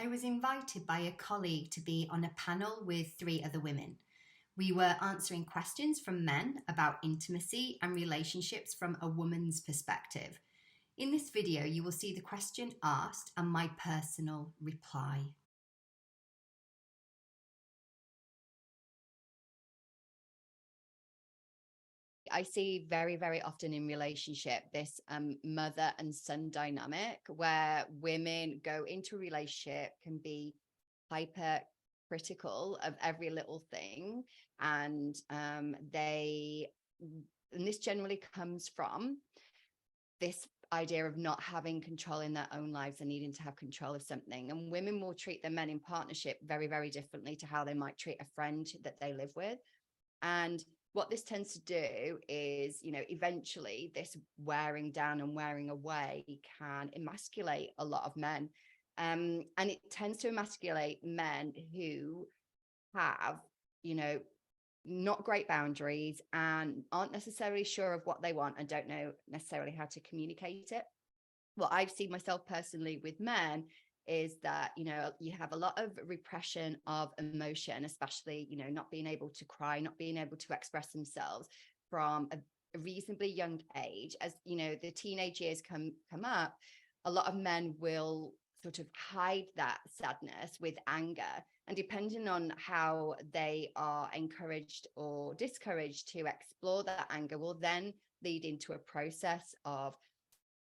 I was invited by a colleague to be on a panel with three other women. We were answering questions from men about intimacy and relationships from a woman's perspective. In this video, you will see the question asked and my personal reply. I see very, very often in relationship this mother and son dynamic where women go into a relationship, can be hyper critical of every little thing, and this generally comes from this idea of not having control in their own lives and needing to have control of something. And women will treat their men in partnership very, very differently to how they might treat a friend that they live with. And what this tends to do is, eventually this wearing down and wearing away can emasculate a lot of men. And it tends to emasculate men who have, not great boundaries and aren't necessarily sure of what they want and don't know necessarily how to communicate it. What I've seen myself personally with men is that, you have a lot of repression of emotion, especially, not being able to cry, not being able to express themselves from a reasonably young age. As, the teenage years come up, a lot of men will sort of hide that sadness with anger. And depending on how they are encouraged or discouraged to explore that anger will then lead into a process of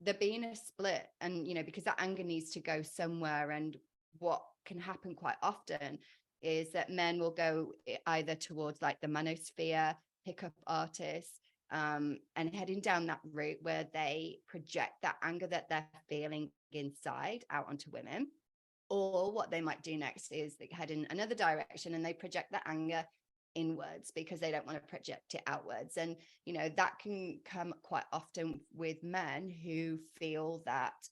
there being a split. And because that anger needs to go somewhere, and what can happen quite often is that men will go either towards like the manosphere, pickup artists, and heading down that route where they project that anger that they're feeling inside out onto women. Or what they might do next is they head in another direction and they project that anger inwards because they don't want to project it outwards. And that can come quite often with men who feel that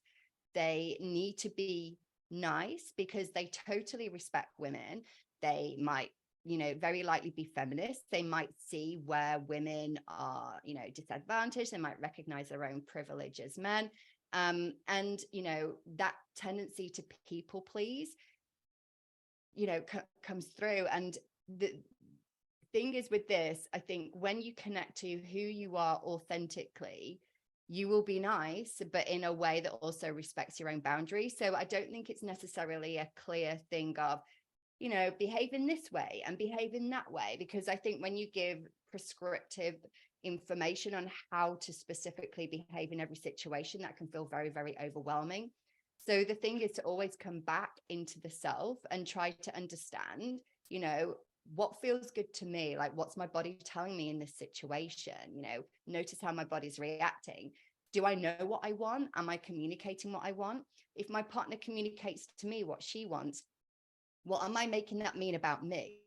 they need to be nice because they totally respect women. They might very likely be feminists. They might see where women are disadvantaged. They might recognize their own privilege as men, and that tendency to people please comes through. And the thing is with this, I think when you connect to who you are authentically, you will be nice, but in a way that also respects your own boundaries. So I don't think it's necessarily a clear thing of, behave in this way and behave in that way, because I think when you give prescriptive information on how to specifically behave in every situation, that can feel very, very overwhelming. So the thing is to always come back into the self and try to understand, what feels good to me, like what's my body telling me in this situation. Notice how my body's reacting. Do I know what I want? Am I communicating what I want? If my partner communicates to me what she wants, what am I making that mean about me?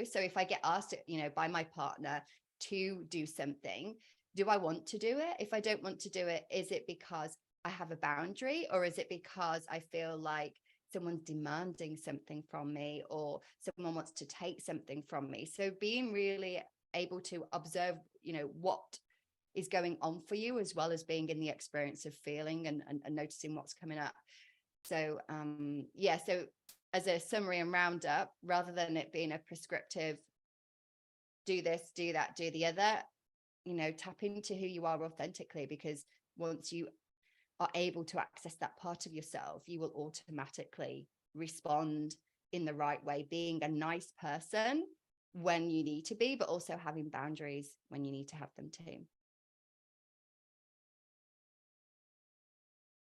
So if I get asked by my partner to do something, do I want to do it? If I don't want to do it, is it because I have a boundary, or is it because I feel like someone's demanding something from me, or someone wants to take something from me? So being really able to observe, what is going on for you, as well as being in the experience of feeling and noticing what's coming up. So, so as a summary and roundup, rather than it being a prescriptive, do this, do that, do the other, tap into who you are authentically, because once you are able to access that part of yourself, you will automatically respond in the right way, being a nice person when you need to be, but also having boundaries when you need to have them too.